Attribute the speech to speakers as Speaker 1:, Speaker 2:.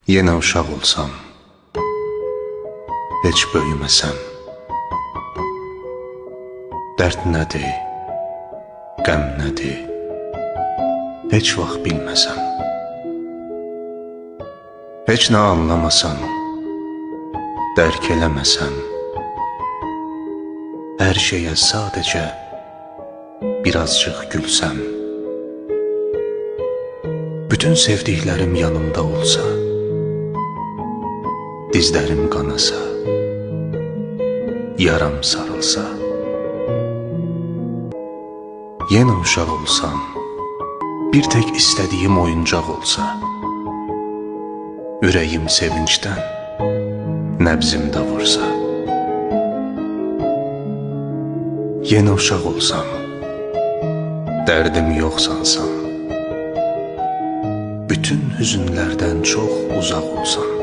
Speaker 1: Yenə uşaq olsam, heç böyüməsəm, dərd nədir, qəm nədir, heç vaxt bilməsəm, heç nə anlamasam, dərk eləməsəm, hər şeyə sadəcə birazcıq gülsəm, bütün sevdiklərim yanımda olsa, dizlərim qanasa, yaram sarılsa, yenə uşaq olsam, bir tək istədiyim oyuncaq olsa, ürəyim sevincdən nəbzimdə vursa, yenə uşaq olsam, dərdim yox sansam, bütün hüzünlərdən çox uzaq olsam,